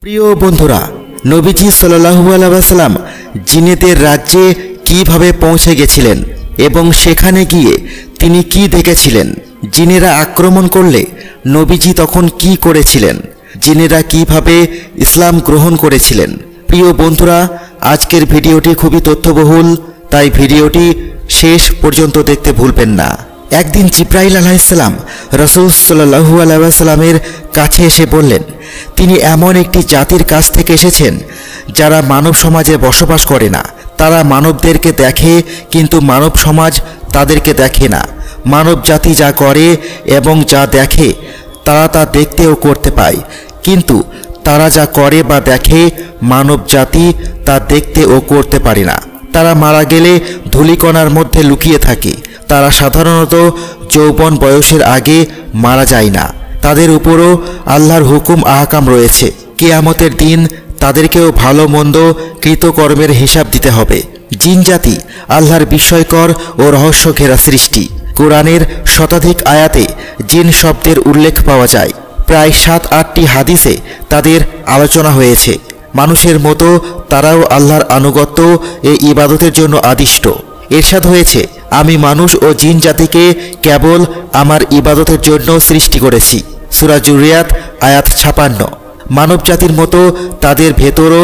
প্রিয় বন্ধুরা, নবীজি সাল্লাল্লাহু আলাইহি ওয়াসাল্লাম জিনেদের রাজ্যে কিভাবে পৌঁছে গেছিলেন এবং সেখানে গিয়ে তিনি কি দেখেছিলেন, জিনেরা আক্রমণ করলে নবীজি তখন কি করেছিলেন, জিনেরা কিভাবে ইসলাম গ্রহণ করেছিলেন। প্রিয় বন্ধুরা, আজকের ভিডিওটি খুবই তথ্যবহুল, তাই ভিডিওটি শেষ পর্যন্ত দেখতে ভুলবেন না। একদিন জিব্রাইল আলাইহিস সালাম রাসূল সাল্লাল্লাহু আলাইহি ওয়াসাল্লামের কাছে এসে বললেন, তিনি এমন একটি জাতির কাছ থেকে এসেছেন যারা মানব সমাজে বসবাস করে না। তারা মানবদেরকে দেখে কিন্তু মানব সমাজ তাদেরকে দেখে না। মানব জাতি যা করে এবং যা দেখে তারা তা দেখতে ও করতে পায়, কিন্তু তারা যা করে বা দেখে মানব জাতি তা দেখতে ও করতে পারে না। তারা মারা গেলে ধূলিকণার মধ্যে লুকিয়ে থাকে। তারা সাধারণত যৌবন বয়সের আগে মারা যায় না। তাদের উপরও আল্লাহর হুকুম আহকাম রয়েছে। কিয়ামতের দিন তাদেরকেও ভালো মন্দ কৃতকর্মের হিসাব দিতে হবে। জিন জাতি আল্লাহর বিস্ময়কর ও রহস্য ঘেরা সৃষ্টি। কোরআনের শতাধিক আয়াতে জিন শব্দের উল্লেখ পাওয়া যায়। প্রায় ৭-৮টি হাদিসে তাদের আলোচনা হয়েছে। মানুষের মতো তারাও আল্লাহর আনুগত্য এ ইবাদতের জন্য আদিষ্ট। ইরশাদ হয়েছে, আমি মানুষ ও জিন জাতিকে কেবল আমার ইবাদতের জন্য সৃষ্টি করেছি। সূরা যুরিয়াত আয়াত ৫৬। মানব জাতির মতো তাদের ভেতরও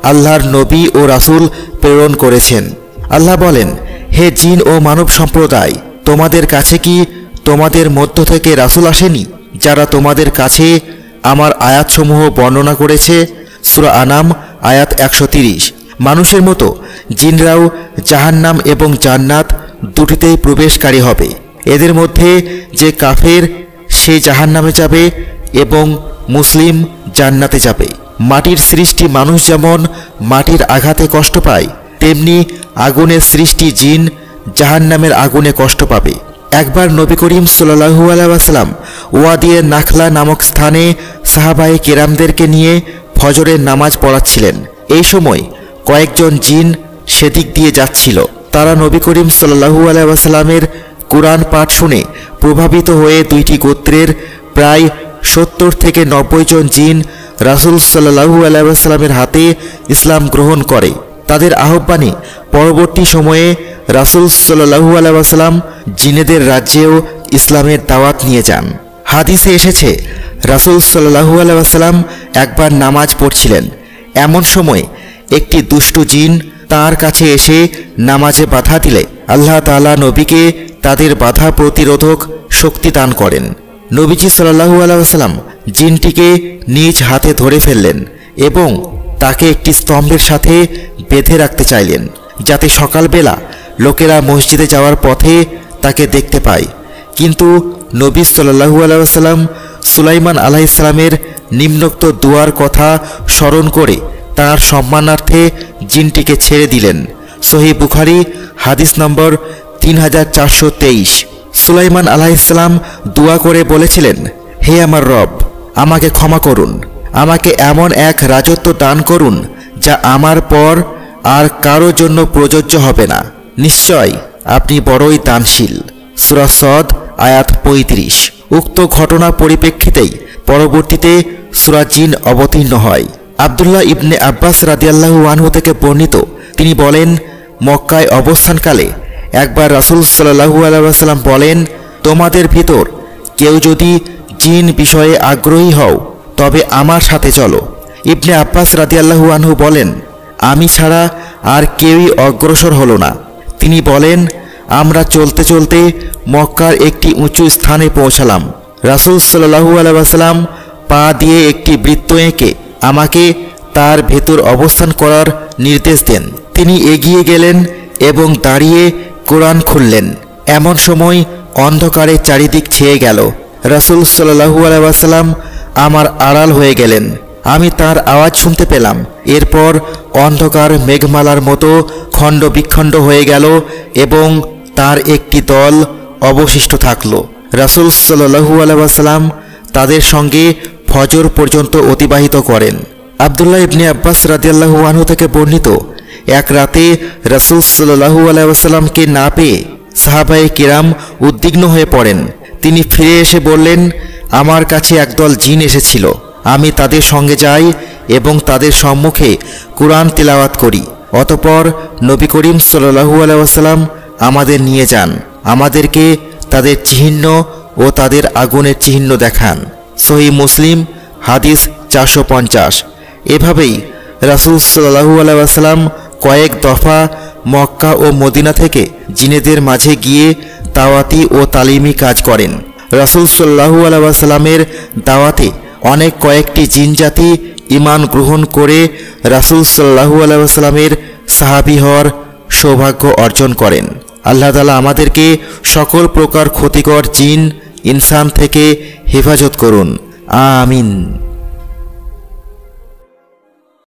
আল্লাহর নবী ও রাসূল প্রেরণ করেছেন। আল্লাহ বলেন, হে জিন ও মানব সম্প্রদায়, তোমাদের কাছে কি তোমাদের মধ্য থেকে রাসূল আসেনি যারা তোমাদের কাছে আমার আয়াতসমূহ বর্ণনা করেছে? সূরা আনাম আয়াত ১৩০। মানুষের মতো জিনরাও জাহান্নাম এবং জান্নাত দুটিতেই প্রবেশকারী হবে। এদের মধ্যে যে কাফের সে জাহান্নামে যাবে এবং মুসলিম জান্নাতে যাবে। মাটির সৃষ্টি মানুষ যেমন মাটির আঘাতে কষ্ট পায়, তেমনি আগুনের সৃষ্টি জিন জাহান্নামের আগুনে কষ্ট পাবে। একবার নবী করিম সাল্লাল্লাহু আলাইহি ওয়াসাল্লাম ওয়াদিয়ে নাখলা নামক স্থানে সাহাবায়ে কেরামদেরকে নিয়ে ফজরের নামাজ পড়াচ্ছিলেন। এই সময় কয়েকজন জিন সেদিক দিয়ে যাচ্ছিল। তারা নবী করিম সাল্লাল্লাহু আলাইহি ওয়াসাল্লামের কুরআন পাঠ শুনে প্রভাবিত হয়ে দুইটি গোত্রের প্রায় ৭০ থেকে ৯০ জন জিন রাসূল সাল্লাল্লাহু আলাইহি ওয়াসাল্লামের হাতে ইসলাম গ্রহণ করে। তাদের আহ্বানে পরবর্তী সময়ে রাসূল সাল্লাল্লাহু আলাইহি ওয়াসাল্লাম জিনেদের রাজ্যেও ইসলামের দাওয়াত নিয়ে যান। হাদিসে এসেছে, রাসূল সাল্লাল্লাহু আলাইহি ওয়াসাল্লাম একবার নামাজ পড়ছিলেন। এমন সময় একটি দুষ্টু জিন তার কাছে এসে নামাজে বাধা দিলে আল্লাহ তাআলা নবীকে তাদের বাধা প্রতিরোধক শক্তি দান করেন। নবীজি সাল্লাল্লাহু আলাইহি ওয়াসাল্লাম জিনটিকে নিজ হাতে ধরে ফেললেন এবং তাকে একটি স্তম্ভের সাথে বেঁধে রাখতে চাইলেন, যাতে সকালবেলা লোকেরা মসজিদে যাওয়ার পথে তাকে দেখতে পায়। কিন্তু নবী সাল্লাল্লাহু আলাইহি ওয়াসাল্লাম সুলাইমান আলাইহিস সালামের নিম্নোক্ত দুয়ার কথা স্মরণ করে তার সম্মানার্থে জিনটিকে ছেড়ে দিলেন। সহিহ বুখারী হাদিস নম্বর ৩৪২৩। সুলাইমান আলাইহিস সালাম দোয়া করে বলেছিলেন, হে আমার রব, আমাকে ক্ষমা করুন, আমাকে এমন এক রাজত্ব দান করুন যা আমার পর আর কারো জন্য প্রযোজ্য হবে না। নিশ্চয় আপনি বড়ই দানশীল। সূরা সদ আয়াত ৩৫। উক্ত ঘটনা পরিপ্রেক্ষিতেই পরবর্তীতে সূরা জিন অবতীর্ণ হয়। আব্দুল্লাহ ইবনে আব্বাস রাদিয়াল্লাহু আনহু থেকে বর্ণিত, তিনি বলেন, মক্কায় অবস্থানকালে একবার রাসূল সাল্লাল্লাহু আলাইহি ওয়াসাল্লাম বলেন, তোমাদের ভিতর কেউ যদি জিন বিষয়ে আগ্রহী হও তবে আমার সাথে চলো। ইবনে আব্বাস রাদিয়াল্লাহু আনহু বলেন, আমি ছাড়া আর কেউই অগ্রসর হলো না। তিনি বলেন, আমরা চলতে চলতে মক্কার একটি উঁচু স্থানে পৌঁছালাম। রাসূল সাল্লাল্লাহু আলাইহি ওয়াসাল্লাম পা দিয়ে একটি বৃত্ত এঁকে আমাকে তার ভেতর অবস্থান করার নির্দেশ দেন। তিনি এগিয়ে গেলেন এবং দাঁড়িয়ে কোরআন খুললেন। এমন সময় অন্ধকারে চারিদিক ছেয়ে গেল। রাসূল সাল্লাল্লাহু আলাইহি ওয়াসাল্লাম আমার আড়াল হয়ে গেলেন। আমি তার আওয়াজ শুনতে পেলাম। এরপর অন্ধকার মেঘমালার মতো খণ্ড বিখণ্ড হয়ে গেল এবং তার একটি দল অবশিষ্ট থাকল। রাসূল সাল্লাল্লাহু আলাইহি ওয়াসাল্লাম তাদের সঙ্গে ফজর পর্যন্ত অতিবাহিত করেন। আব্দুল্লাহ ইবনে আব্বাস রাদিয়াল্লাহু আনহু থেকে বর্ণিত, এক রাতে রাসূল সাল্লাল্লাহু আলাইহি ওয়াসাল্লামকে না পেয়ে সাহাবায়ে কিরাম উদ্বিগ্ন হয়ে পড়েন। তিনি ফিরে এসে বললেন, আমার কাছে একদল জিন এসেছিল। আমি তাদের সঙ্গে যাই এবং তাদের সম্মুখে কুরআন তিলাওয়াত করি। অতঃপর নবী করিম সাল্লাল্লাহু আলাইহি ওয়াসাল্লাম আমাদের নিয়ে যান, আমাদেরকে তাদের চিহ্ন ও তাদের আগুনের চিহ্ন দেখান। সহিহ মুসলিম হাদিস 450। এভাবেই রাসূল সাল্লাল্লাহু আলাইহি ওয়াসাল্লাম কয়েক দফা মক্কা ও মদিনা থেকে জিনেদের মাঝে গিয়ে দাওয়াতি ও তালিমি কাজ করেন। রাসূল সাল্লাল্লাহু আলাইহি ওয়াসাল্লামের দাওয়াতে অনেক কয়েকটি জিন জাতি ঈমান গ্রহণ করে রাসূল সাল্লাল্লাহু আলাইহি ওয়াসাল্লামের সাহাবী হওয়ার সৌভাগ্য অর্জন করেন। আল্লাহ তাআলা আমাদেরকে সকল প্রকার ক্ষতিকর জিন ইনসান থেকে হেফাজত করুন। আমিন।